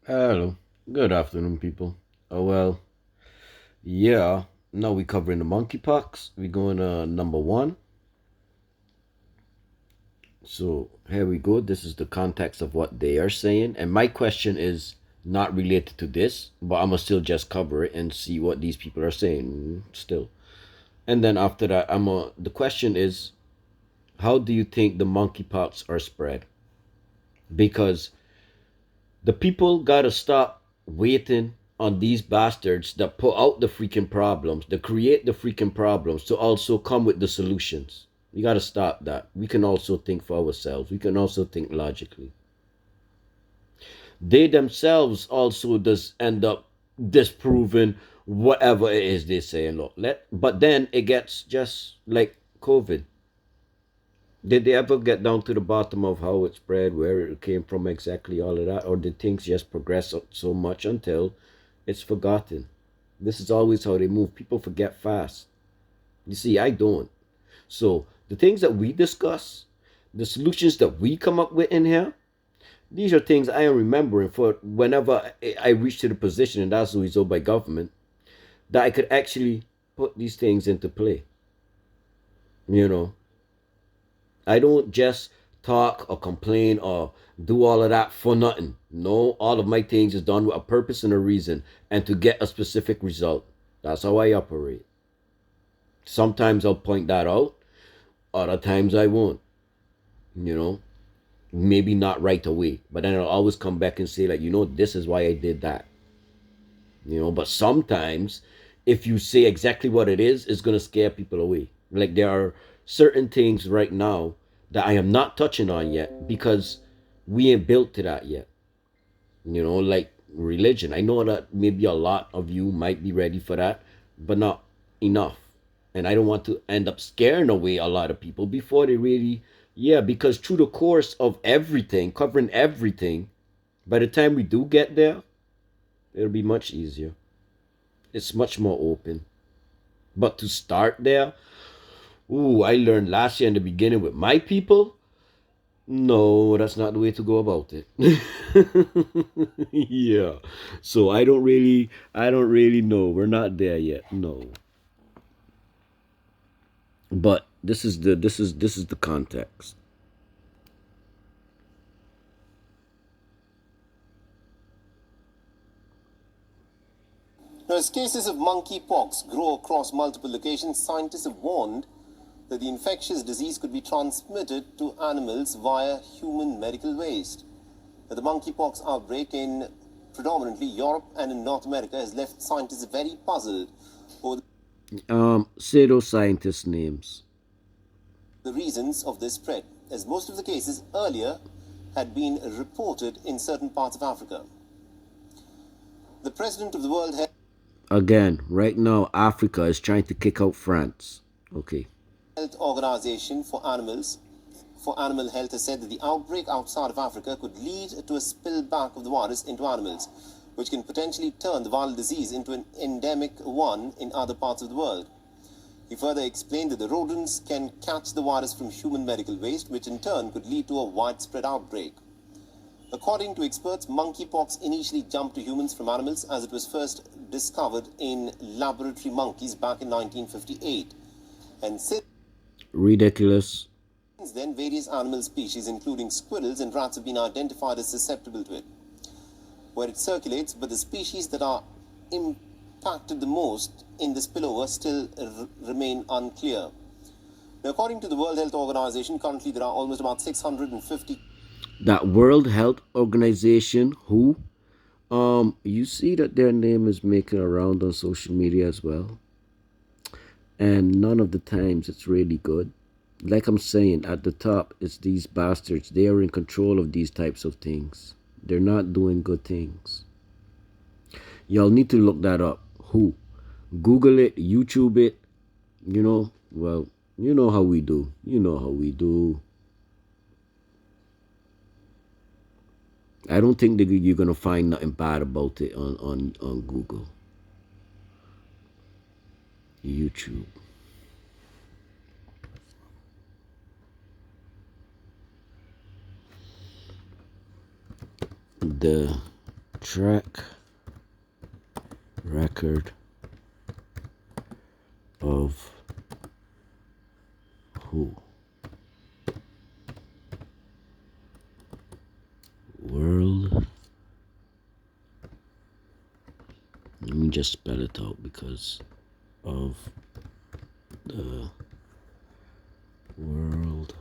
Hello. Good afternoon, people. Oh, well, yeah. Now we covering the monkeypox. We going to number one. So here we go. This is the context of what they are saying. And my question is not related to this, but I'm going to still just cover it and see what these people are saying still. And then after that, the question is, how do you think the monkeypox are spread? Because the people gotta stop waiting on these bastards that put out the freaking problems, that create the freaking problems, to also come with the solutions. We gotta stop that. We can also think for ourselves. We can also think logically. They themselves also does end up disproving whatever it is they say. Look, but then it gets just like COVID. Did they ever get down to the bottom of how it spread, where it came from, exactly all of that? Or did things just progress so much until it's forgotten? This is always how they move. People forget fast. You see, I don't. So the things that we discuss, the solutions that we come up with in here, these are things I am remembering for whenever I reach to the position, and that's always by government, that I could actually put these things into play. You know, I don't just talk or complain or do all of that for nothing. No, all of my things is done with a purpose and a reason and to get a specific result. That's how I operate. Sometimes I'll point that out, other times I won't, you know. Maybe not right away, but then I'll always come back and say, like, this is why I did that. But sometimes if you say exactly what it is, it's gonna scare people away. Like there are certain things right now that I am not touching on yet because we ain't built to that yet. Like religion. I know that maybe a lot of you might be ready for that, but not enough. And I don't want to end up scaring away a lot of people before they really, yeah, because through the course of everything, covering everything, by the time we do get there, it'll be much easier. It's much more open. But to start there, ooh, I learned last year in the beginning with my people. No, that's not the way to go about it. Yeah. So I don't really know. We're not there yet. No. But this is the context. Now, as cases of monkeypox grow across multiple locations, scientists have warned that the infectious disease could be transmitted to animals via human medical waste. Now, the monkeypox outbreak in predominantly Europe and in North America has left scientists very puzzled over Pseudoscientist names. the reasons of this spread, as most of the cases earlier had been reported in certain parts of Africa. The president of the World Health Again, right now Africa is trying to kick out France. Okay. Organization for Animal Health has said that the outbreak outside of Africa could lead to a spillback of the virus into animals, which can potentially turn the viral disease into an endemic one in other parts of the world. He further explained that the rodents can catch the virus from human medical waste, which in turn could lead to a widespread outbreak. According to experts, monkeypox initially jumped to humans from animals as it was first discovered in laboratory monkeys back in 1958. And since Ridiculous. then, various animal species, including squirrels and rats, have been identified as susceptible to it, where it circulates, but the species that are impacted the most in the spillover still remain unclear. Now, according to the World Health Organization, currently there are almost about 650. That World Health Organization, who, you see that their name is making around on social media as well, and none of the times it's really good. Like I'm saying, at the top, it's these bastards. They are in control of these types of things. They're not doing good things. Y'all need to look that up. Who? Google it, YouTube it. Well, you know how we do. You know how we do. I don't think that you're gonna find nothing bad about it on Google, YouTube. The Track record of who? World. Let me just spell it out because of the World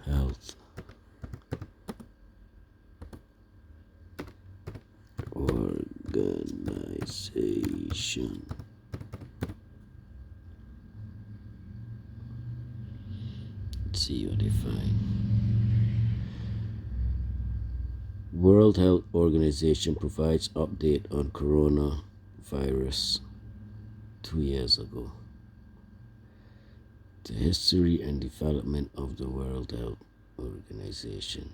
Health Organization. Let's see what they find. World Health Organization provides update on coronavirus 2 years ago. The history and development of the World Health Organization.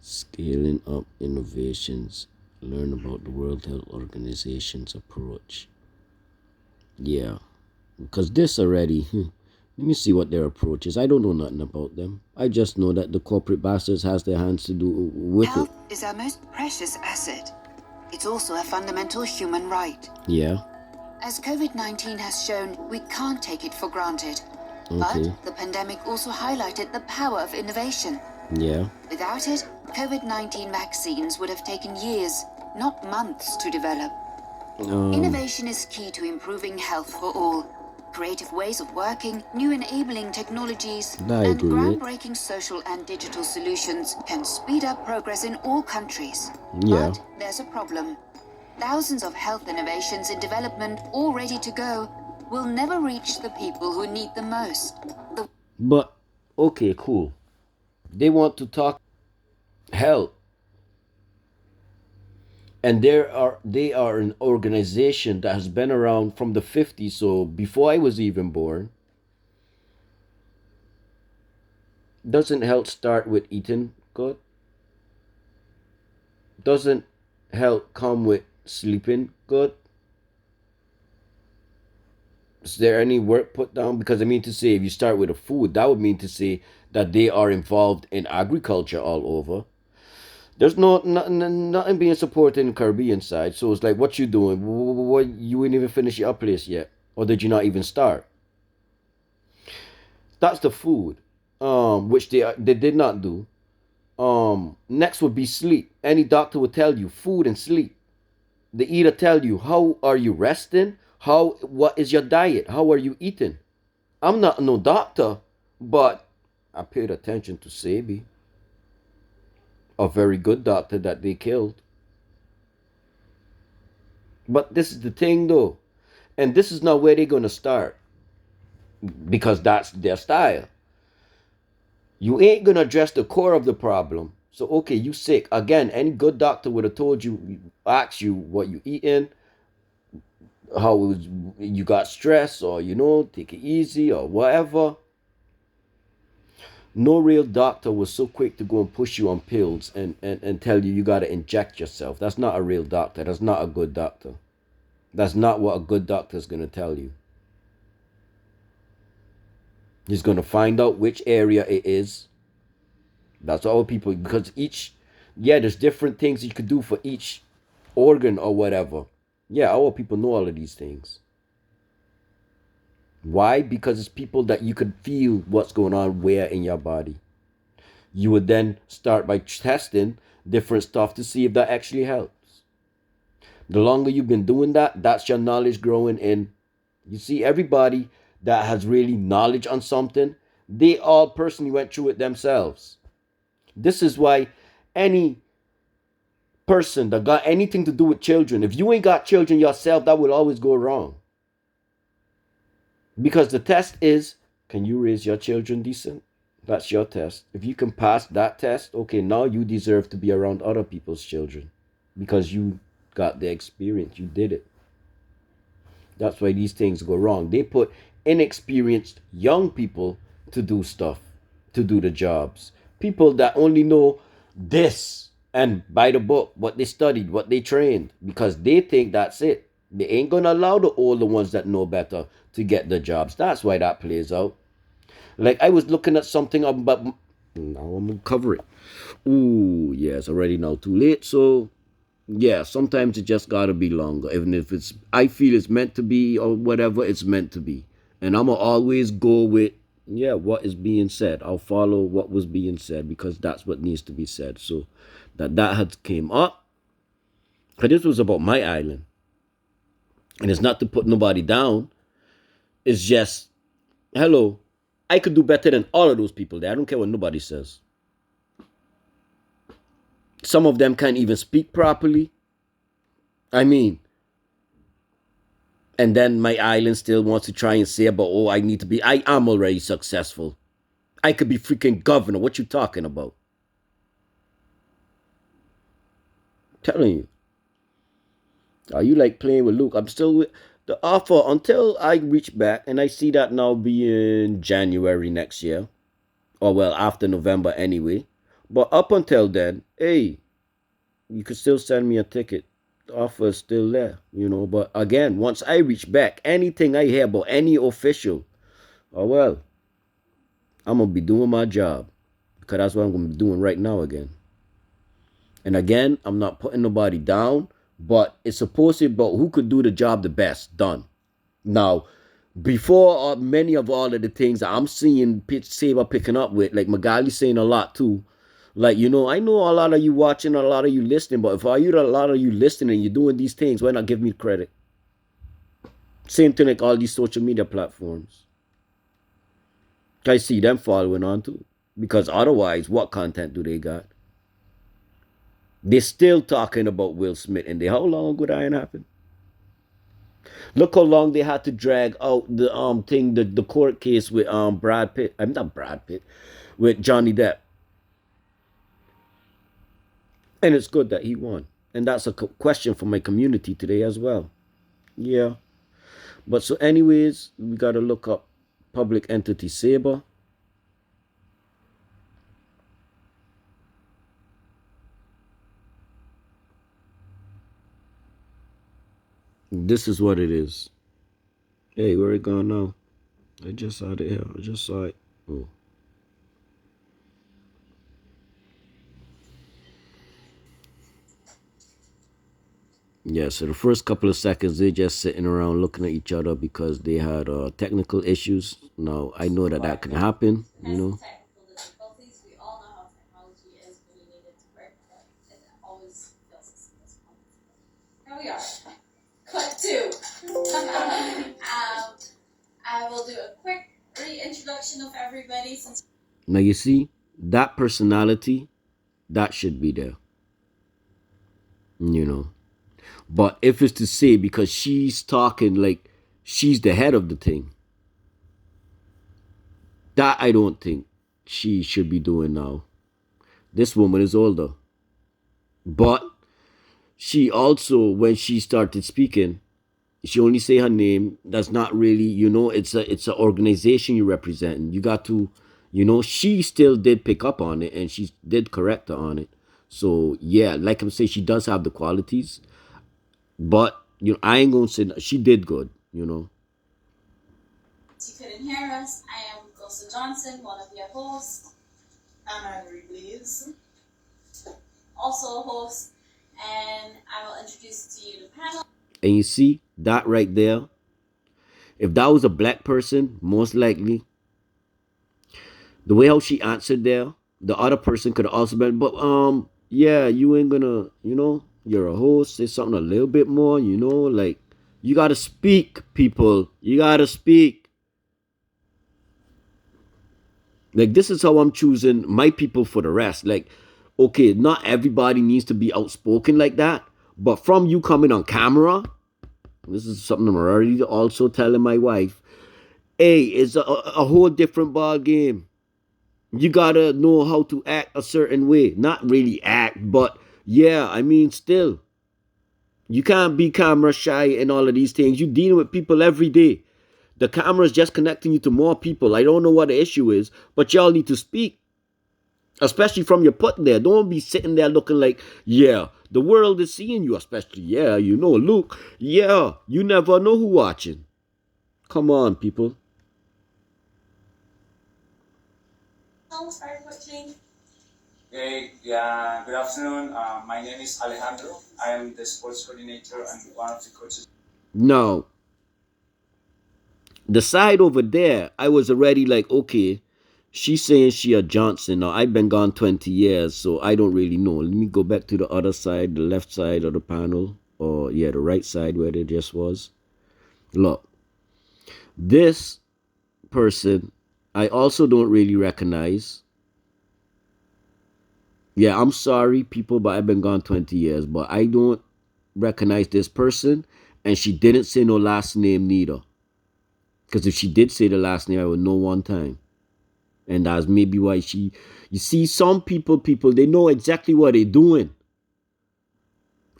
Scaling up innovations. Learn about the World Health Organization's approach. Yeah, because this already, let me see what their approach is. I don't know nothing about them. I just know that the corporate bastards has their hands to do with Health it. is our most precious asset. It's also a fundamental human right. Yeah, As COVID-19 has shown, we can't take it for granted. okay, But the pandemic also highlighted the power of innovation. yeah. Without it, COVID-19 vaccines would have taken years, not months, to develop. Innovation is key to improving health for all. Creative ways of working, new enabling technologies, I and agree with. groundbreaking social and digital solutions can speed up progress in all countries. Yeah. But there's a problem. Thousands of health innovations in development all ready to go will never reach the people who need them most. But okay, cool. They want to talk health, and they are an organization that has been around from the 50s, so before I was even born. Doesn't health start with eating good? Doesn't health come with sleeping good? Is there any work put down? Because I mean to say, if you start with a food, that would mean to say that they are involved in agriculture all over. There's nothing being supported in the Caribbean side. So it's like, what you doing? What, you ain't even finished your place yet, or did you not even start? That's the food, which they did not do. Next would be sleep. Any doctor would tell you food and sleep. They either tell you how are you resting, what is your diet, how are you eating. I'm not no doctor, but I paid attention to Saba, a very good doctor that they killed. But this is the thing though, and this is not where they're gonna start because that's their style. You ain't gonna address the core of the problem. So okay, you sick again. Any good doctor would have told you, asked you what you eating, how it was, you got stress, or take it easy or whatever. No real doctor was so quick to go and push you on pills and tell you got to inject yourself. That's not a real doctor. That's not a good doctor. That's not what a good doctor is going to tell you. He's going to find out which area it is. That's all people, because there's different things you could do for each organ or whatever. Yeah, our people know all of these things. Why? Because it's people that you could feel what's going on where in your body. You would then start by testing different stuff to see if that actually helps. The longer you've been doing that, that's your knowledge growing in. You see, everybody that has really knowledge on something, they all personally went through it themselves. This is why any person that got anything to do with children, if you ain't got children yourself, that will always go wrong. Because the test is, can you raise your children decent? That's your test. If you can pass that test, okay, now you deserve to be around other people's children because you got the experience. You did it. That's why these things go wrong. They put inexperienced young people to do stuff, to do the jobs. People that only know this and by the book, what they studied, what they trained, because they think that's it. They ain't gonna allow the older ones that know better to get the jobs. That's why that plays out. Like I was looking at something about Now I'm gonna cover it. Ooh, yeah, it's already now too late. So yeah, sometimes it just gotta be longer. Even if it's I feel it's meant to be or whatever, it's meant to be. And I'ma always go with yeah, what is being said. I'll follow what was being said because that's what needs to be said. So that had came up. Cause this was about my island. And it's not to put nobody down. It's just, hello, I could do better than all of those people there. I don't care what nobody says. Some of them can't even speak properly. I mean, and then my island still wants to try and say about, oh, I need to be, I am already successful. I could be freaking governor. What you talking about? I'm telling you. Are you like playing with Luke? I'm still with the offer until I reach back, and I see that now being January next year. Or well, after November anyway. But up until then, hey, you could still send me a ticket. The offer is still there, you know. But again, once I reach back, anything I hear about any official, oh well, I'm gonna be doing my job because that's what I'm gonna be doing right now again. And again, I'm not putting nobody down, but it's supposed to be about who could do the job the best done. Now, before many of all of the things I'm seeing Saba picking up with, like Magali saying a lot too. Like, you know, I know a lot of you watching, a lot of you listening, but if a lot of you listening and you're doing these things, why not give me credit? Same thing like all these social media platforms. I see them following on too. Because otherwise, what content do they got? They're still talking about Will Smith and they how long ago that happened? Look how long they had to drag out the thing, the court case with Brad Pitt. I'm not Brad Pitt, with Johnny Depp. And it's good that he won. And that's a question for my community today as well. Yeah. But so anyways, we gotta look up public entity Saba. This is what it is. Hey, where it gone now? I just saw it here. I just saw it. Oh. Yeah, so the first couple of seconds they're just sitting around looking at each other because they had technical issues. Now I know that that can happen, you know. Now you see that personality that should be there, you know. But if it's to say because she's talking like she's the head of the thing, that I don't think she should be doing now. This woman is older. But she also, when she started speaking, she only say her name. That's not really, you know, it's a organization you represent. You got to, you know, she still did pick up on it and she did correct her on it. So yeah, like I'm saying, she does have the qualities. But you know, I ain't gonna say that. She did good, you know. And you see that right there. If that was a black person, most likely, the way how she answered there, the other person could have also been, but yeah, you ain't gonna, you know, you're a host, say something a little bit more, you know, like you gotta speak, people. You gotta speak. Like this is how I'm choosing my people for the rest. Like, okay, not everybody needs to be outspoken like that, but from you coming on camera, this is something I'm already also telling my wife. Hey, it's a whole different ball game. You gotta know how to act a certain way. Not really act, but yeah, I mean, still, you can't be camera shy and all of these things. You dealing with people every day. The camera is just connecting you to more people. I don't know what the issue is, but y'all need to speak, especially from your put there. Don't be sitting there looking like, yeah, the world is seeing you, especially, yeah, you know, Luke, yeah, you never know who watching. Come on, people. Start quickly. Okay, yeah, good afternoon. My name is Alejandro. I am the sports coordinator and one of the coaches. Now, the side over there, I was already like, okay, she's saying she a Johnson. Now, I've been gone 20 years, so I don't really know. Let me go back to the other side, the left side of the panel, or yeah, the right side where it just was. Look, this person, I also don't really recognize. Yeah, I'm sorry, people, but I've been gone 20 years, but I don't recognize this person, and she didn't say no last name neither. Because if she did say the last name, I would know one time. And that's maybe why she, you see, some people, they know exactly what they're doing.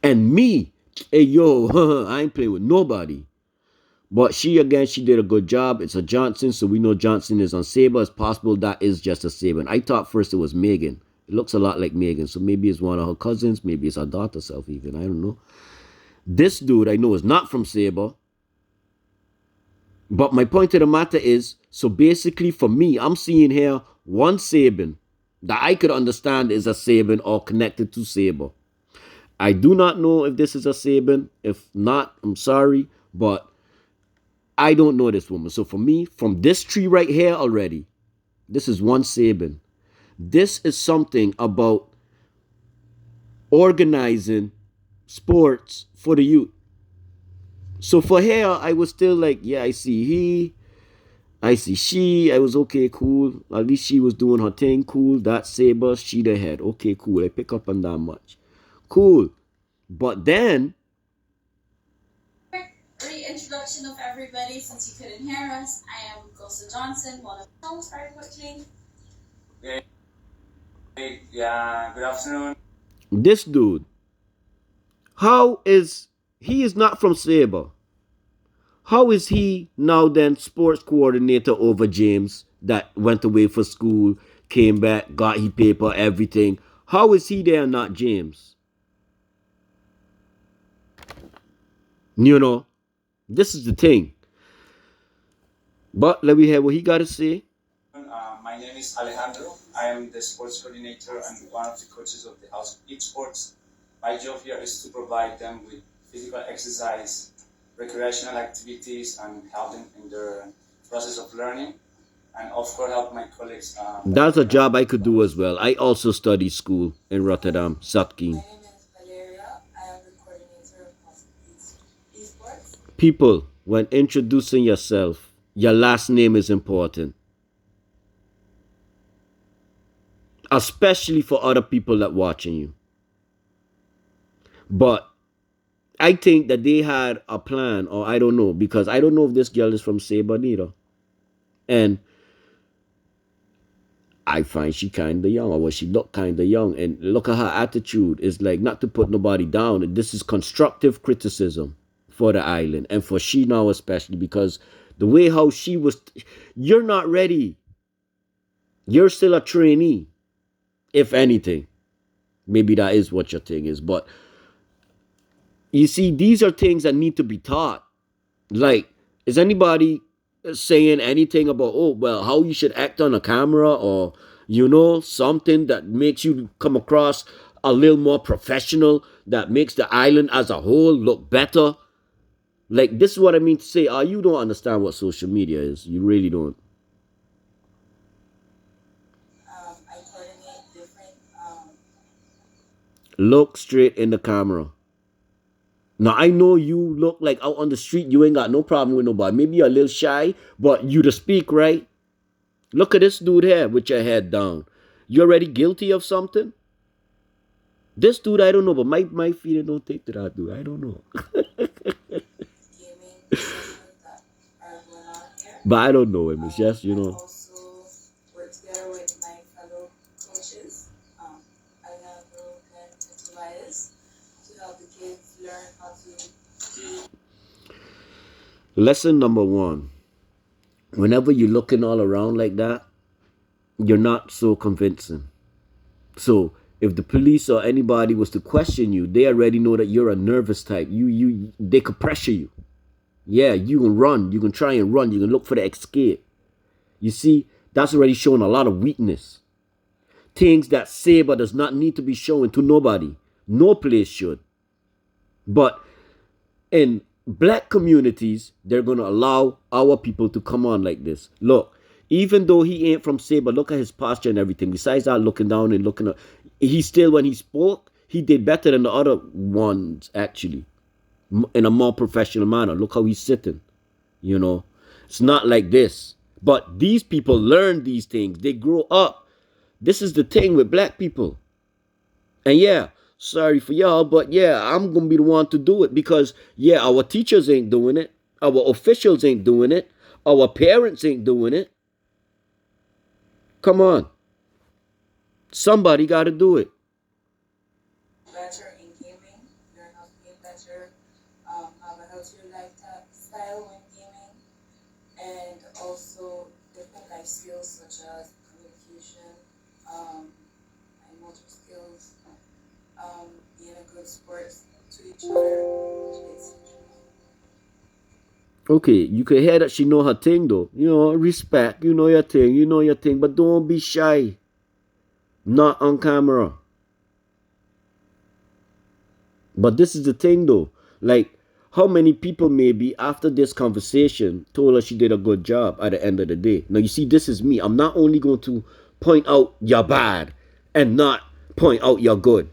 And me, hey, yo, I ain't playing with nobody. But she, again, she did a good job. It's a Johnson, so we know Johnson is on Saba. It's possible that is just a Saba. And I thought first it was Megan. It looks a lot like Megan, so maybe it's one of her cousins. Maybe it's her daughter self even. I don't know. This dude I know is not from Saba. But my point of the matter is, so basically for me, I'm seeing here one Saban that I could understand is a Saban or connected to Saba. I do not know if this is a Saban. If not, I'm sorry, but I don't know this woman. So for me, from this tree right here already, this is one Saban. This is something about organizing sports for the youth. So for her, I was still like, yeah, I see he, I see she. I was okay, cool. At least she was doing her thing, cool. That Saber, she the head. Okay, cool. I pick up on that much. Cool. But then, Reintroduction of everybody since you couldn't hear us. I am Gosa Johnson, one of the start quickly. Okay, yeah, good afternoon. this dude, how is, he is not from Saber. How is he now then sports coordinator over James that went away for school, came back, got his paper, everything? How is he there and not James? You know, this is the thing. But let me hear what he got to say. My name is Alejandro. I am the sports coordinator and one of the coaches of the House of Eat Sports. My job here is to provide them with physical exercise, recreational activities, and help them in their process of learning. And of course, help my colleagues. That's a job I could do as well. I also studied school in Rotterdam, Satkin. People, when introducing yourself, your last name is important. Especially for other people that watching you. But I think that they had a plan, or I don't know, because I don't know if this girl is from Saba neither. And I find she kinda young, or well, she look kinda young, and look at her attitude. It's like not to put nobody down. And this is constructive criticism for the island, and for she now especially, because the way how she was, you're not ready. You're still a trainee, if anything. Maybe that is what your thing is, but you see, these are things that need to be taught. Like, is anybody saying anything about, oh, well, how you should act on a camera, or, you know, something that makes you come across a little more professional, that makes the island as a whole look better? Like, this is what I mean to say. You don't understand what social media is. You really don't. I coordinate different. Look straight in the camera. Now, I know you look like out on the street, you ain't got no problem with nobody. Maybe you're a little shy, but you to speak, right? Look at this dude here with your head down. You already guilty of something? This dude, I don't know, but my feeling don't take to that dude. I don't know. But I don't know him. It's just, you know. Also work together with my fellow coaches, Alejandro and Tobias, to help the kids learn how to be. Lesson number one. Whenever you're looking all around like that, you're not so convincing. So if the police or anybody was to question you, they already know that you're a nervous type. They could pressure you. Yeah, you can run. You can try and run. You can look for the escape. You see, that's already showing a lot of weakness. things that Saba does not need to be showing to nobody. No place should. But in black communities, they're going to allow our people to come on like this. Look, even though he ain't from Saba, look at his posture and everything. Besides that, looking down and looking up, he still, when he spoke, he did better than the other ones, actually, in a more professional manner. Look how he's sitting, you know. It's not like this. But these people learn these things. They grow up. This is the thing with black people. And yeah, sorry for y'all, but yeah, I'm gonna be the one to do it because yeah, our teachers ain't doing it, our officials ain't doing it, our parents ain't doing it. Come on, somebody got to do it. Better in gaming, learn how to game better, have a healthier lifestyle when gaming, and also different life skills such as communication, and motor skills, being a good sport to each other, etc. Okay, you can hear that she know her thing though. You know, respect. You know your thing, but don't be shy. Not on camera. But this is the thing though. Like, how many people maybe after this conversation told her she did a good job at the end of the day? Now you see, this is me. I'm not only going to point out you're bad and not point out you're good.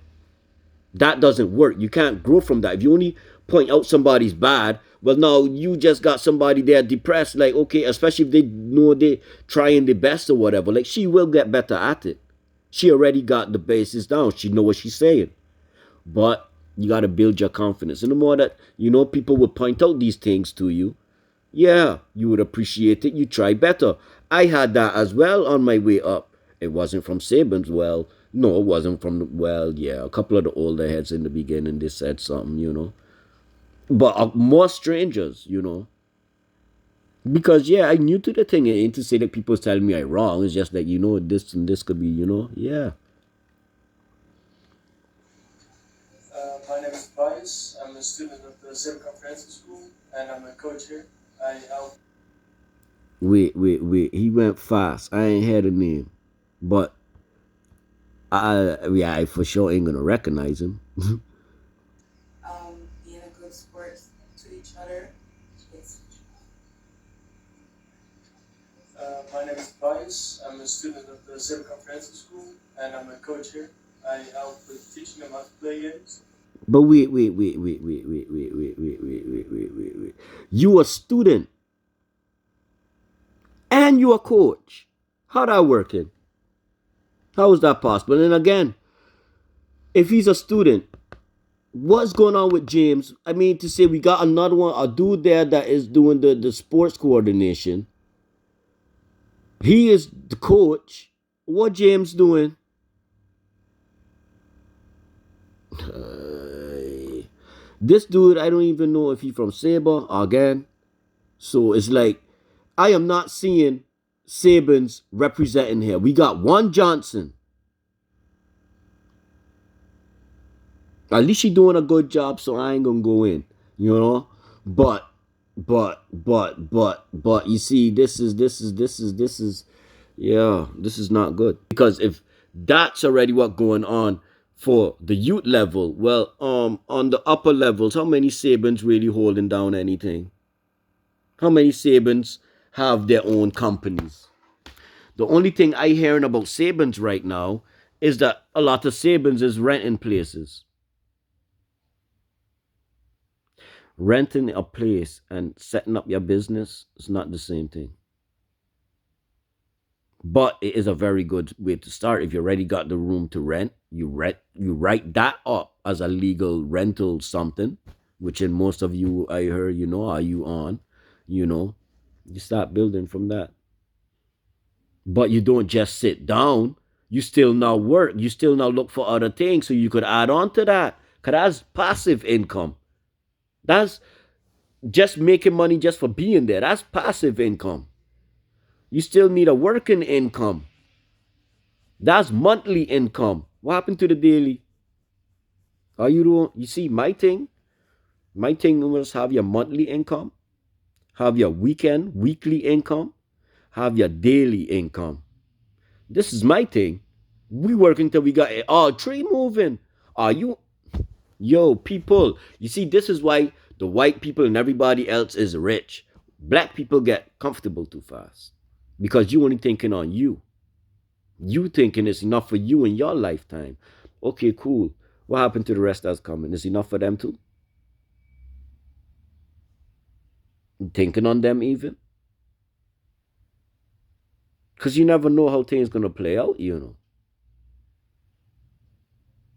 That doesn't work. You can't grow from that. If you only point out somebody's bad, well, now you just got somebody there depressed. Like, okay, especially if they know they trying the best or whatever. Like, she will get better at it. She already got the basis down. She know what she's saying. But you got to build your confidence. And the more that, people would point out these things to you, yeah, you would appreciate it. You try better. I had that as well on my way up. It wasn't from Sabins. Well, no, it wasn't from, yeah, a couple of the older heads in the beginning, they said something. But more strangers. Because, yeah, I'm new to the thing. It ain't to say that people telling me I'm wrong. It's just that, this and this could be, yeah. My name is Pius. I'm a student of the Saba Comprehensive School, and I'm a coach here. I help. Wait. He went fast. I ain't had a name. But I for sure ain't gonna recognize him. Being a good sport to each other, etc. My name is Pius. I'm a student of the Saba Comprehensive School, and I'm a coach here. I help with teaching them how to play games. But wait. You a student and you a coach. How that working? How is that possible? And again, if he's a student, what's going on with James? I mean, to say we got another one, a dude there that is doing the sports coordination. He is the coach. What James doing? This dude, I don't even know if he from Saba again. So it's like, I am not seeing Sabins representing here. We got one Johnson. At least she doing a good job, so I ain't gonna go in, But you see, this is yeah, this is not good. Because if that's already what going on for the youth level, well, on the upper levels, how many Sabins really holding down anything? How many Sabins have their own companies? The only thing I hearing about Sabins right now is that a lot of Sabins is renting places. Renting a place and setting up your business is not the same thing. But it is a very good way to start. If you already got the room to rent, you write that up as a legal rental something, which in most of you I heard, are you on, you start building from that. But you don't just sit down. You still now work. You still now look for other things so you could add on to that. Because that's passive income. That's just making money just for being there. That's passive income. You still need a working income. That's monthly income. What happened to the daily? Are you doing? You see, my thing was have your monthly income, have your weekly income, have your daily income. This is my thing. We working till we got it. Oh, tree moving. Are you, yo, people? You see, this is why the white people and everybody else is rich. Black people get comfortable too fast because you only thinking on you. You thinking it's enough for you in your lifetime. Okay, cool. What happened to the rest that's coming? Is enough for them too? Thinking on them even? Because you never know how things gonna play out, you know.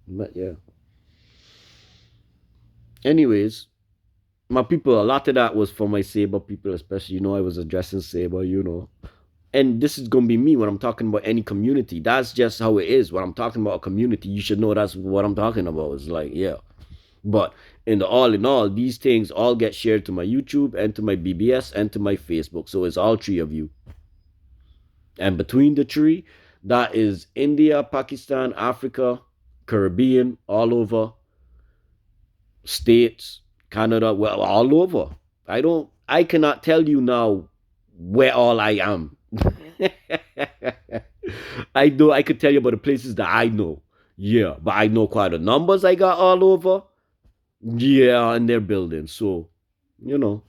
But yeah. Anyways, my people, a lot of that was for my Saba people, especially, I was addressing Saba. And this is gonna be me when I'm talking about any community. That's just how it is. When I'm talking about a community, you should know that's what I'm talking about. It's like, yeah. But in all, these things all get shared to my YouTube and to my BBS and to my Facebook. So it's all three of you. And between the three, that is India, Pakistan, Africa, Caribbean, all over, States, Canada, well, all over. I cannot tell you now where all I am. I could tell you about the places that I know. Yeah, but I know quite the numbers I got all over. Yeah, and they're building. So, you know.